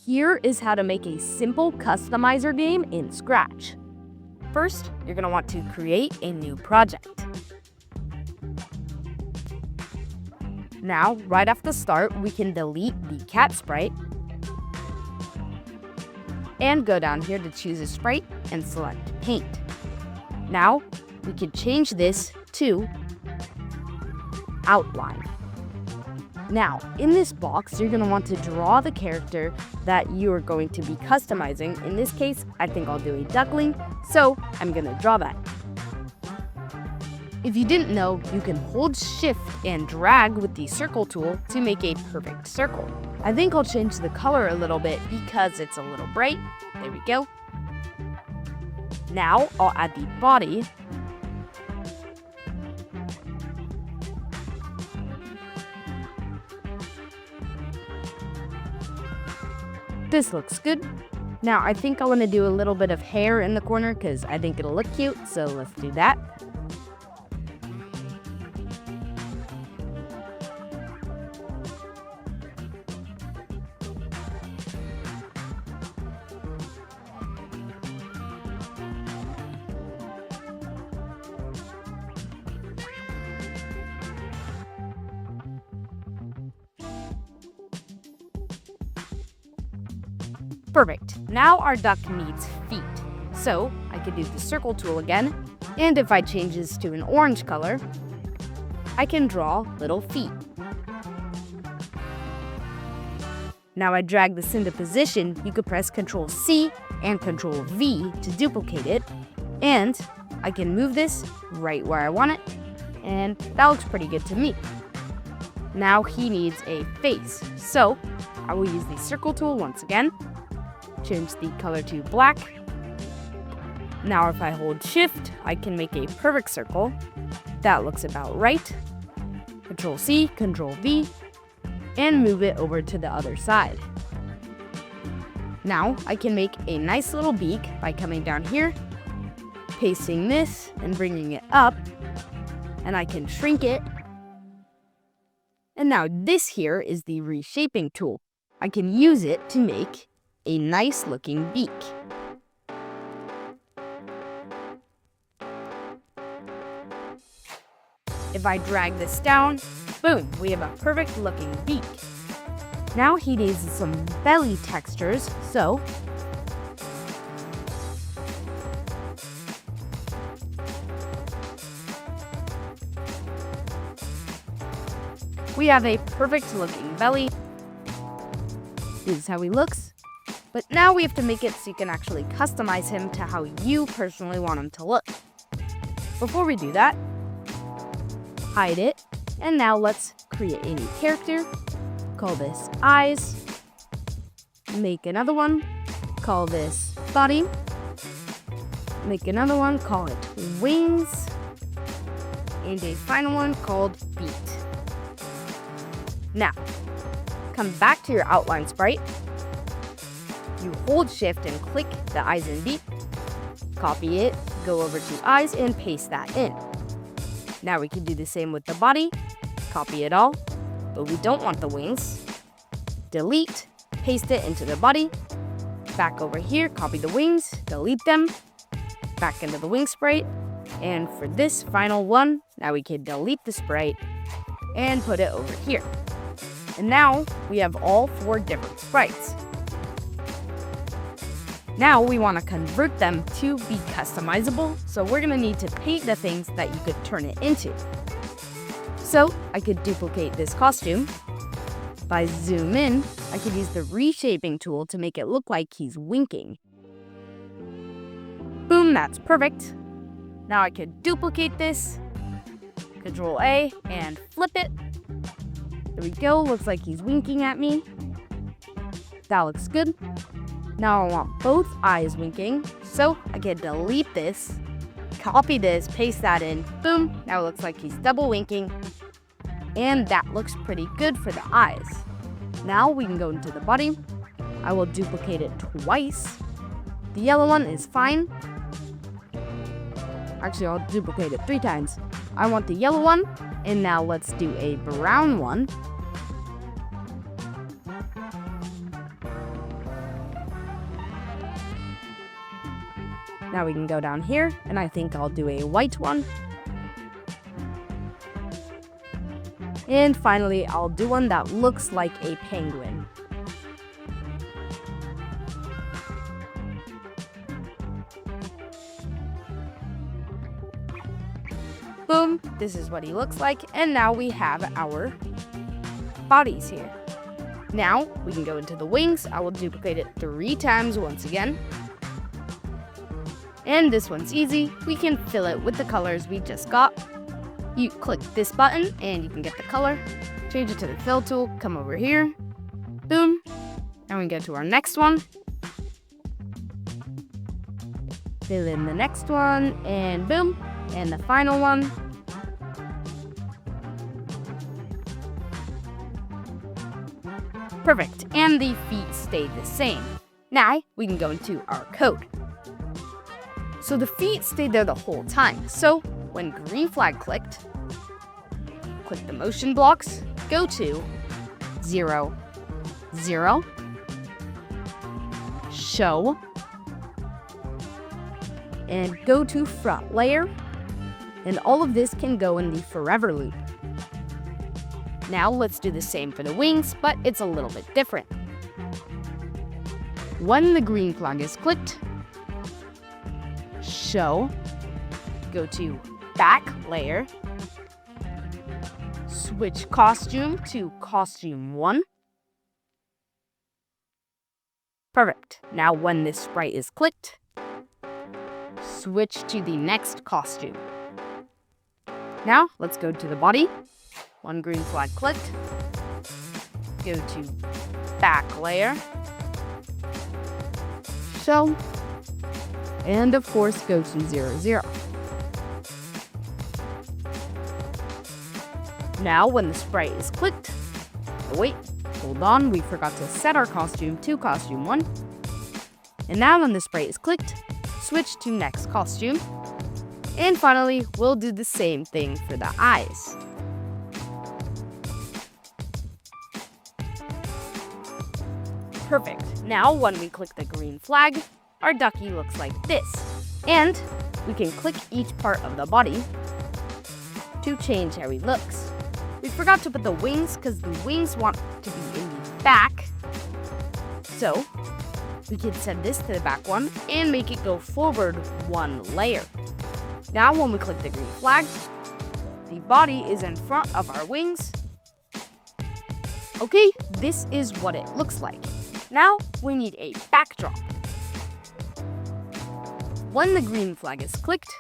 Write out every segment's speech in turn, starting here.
here is how to make a simple customizer game in Scratch. First, you're going to want to create a new project. Now, right off the start, we can delete the cat sprite and go down here to choose a sprite and select paint. Now, we can change this to outline. Now, in this box, you're going to want to draw the character that you are going to be customizing. In this case, I think I'll do a duckling, so I'm going to draw that. If you didn't know, you can hold shift and drag with the circle tool to make a perfect circle. I think I'll change the color a little bit because it's a little bright. There we go. Now, I'll add the body. This looks good. Now, I think I want to do a little bit of hair in the corner because I think it'll look cute, so let's do that. Perfect. Now our duck needs feet. So I could use the circle tool again, and if I change this to an orange color, I can draw little feet. Now I drag this into position. You could press Ctrl C and Ctrl V to duplicate it, and I can move this right where I want it, and that looks pretty good to me. Now he needs a face, so I will use the circle tool once again. Change the color to black. Now if I hold shift, I can make a perfect circle. That looks about right. Ctrl C, Ctrl V, and move it over to the other side. Now I can make a nice little beak by coming down here, pasting this and bringing it up, and I can shrink it. And now this here is the reshaping tool. I can use it to make a nice looking beak. If I drag this down, boom, we have a perfect looking beak. Now he needs some belly textures, so we have a perfect looking belly. This is how he looks. But now we have to make it so you can actually customize him to how you personally want him to look. Before we do that, hide it, and now let's create a new character. Call this eyes. Make another one. Call this body. Make another one. Call it wings. And a final one called feet. Now, come back to your outline sprite. You hold shift and click the eyes and beak, copy it, go over to eyes and paste that in. Now we can do the same with the body, copy it all, but we don't want the wings. Delete, paste it into the body, back over here, copy the wings, delete them, back into the wing sprite, and for this final one, now we can delete the sprite and put it over here. And now we have all 4 different sprites. Now we want to convert them to be customizable, so we're going to need to paint the things that you could turn it into. So I could duplicate this costume. If I zoom in, I could use the reshaping tool to make it look like he's winking. Boom, that's perfect. Now I could duplicate this, Ctrl A, and flip it. There we go, looks like he's winking at me. That looks good. Now I want both eyes winking, so I can delete this, copy this, paste that in, boom, now it looks like he's double winking, and that looks pretty good for the eyes. Now we can go into the body. I will duplicate it twice. The yellow one is fine. Actually, I'll duplicate it 3 times. I want the yellow one, and now let's do a brown one. Now we can go down here, and I think I'll do a white one. And finally, I'll do one that looks like a penguin. Boom, this is what he looks like, and now we have our bodies here. Now, we can go into the wings. I will duplicate it 3 times once again. And this one's easy. We can fill it with the colors we just got. You click this button, and you can get the color. Change it to the fill tool, come over here. Boom. Now we can go to our next one. Fill in the next one, and boom. And the final one. Perfect, and the feet stayed the same. Now, we can go into our code. So the feet stayed there the whole time. So, when green flag clicked, click the motion blocks, go to 0, 0, show, and go to front layer, and all of this can go in the forever loop. Now let's do the same for the wings, but it's a little bit different. When the green flag is clicked, show, go to back layer, switch costume to costume 1. Perfect. Now when this sprite is clicked, switch to the next costume. Now let's go to the body. One green flag clicked. Go to back layer. Show. And of course go to 0, 0. Now when the sprite is clicked, oh wait, hold on, we forgot to set our costume to costume 1. And now when the sprite is clicked, switch to next costume. And finally, we'll do the same thing for the eyes. Perfect. Now, when we click the green flag, our ducky looks like this. And we can click each part of the body to change how he looks. We forgot to put the wings because the wings want to be in the back. So, we can send this to the back one and make it go forward 1 layer. Now, when we click the green flag, the body is in front of our wings. Okay, this is what it looks like. Now, we need a backdrop. When the green flag is clicked,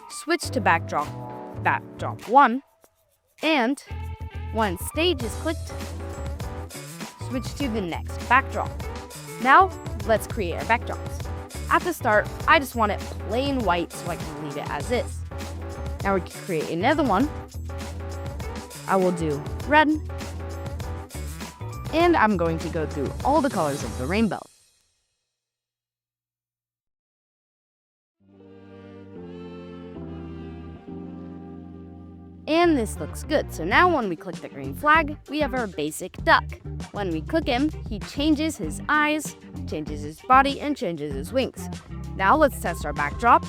switch to backdrop 1, and when stage is clicked, switch to the next backdrop. Now, let's create our backdrops. At the start, I just want it plain white so I can leave it as is. Now we can create another one. I will do red. And I'm going to go through all the colors of the rainbow. And this looks good. So now when we click the green flag, we have our basic duck. When we click him, he changes his eyes, changes his body, and changes his wings. Now let's test our backdrop.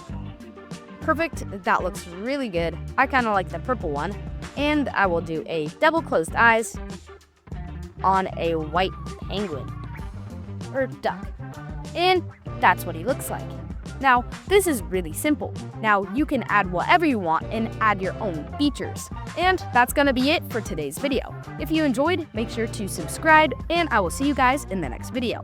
Perfect, that looks really good. I kind of like the purple one. And I will do a double closed eyes on a white penguin, or duck. And that's what he looks like. Now, this is really simple. Now, you can add whatever you want and add your own features. And that's gonna be it for today's video. If you enjoyed, make sure to subscribe, and I will see you guys in the next video.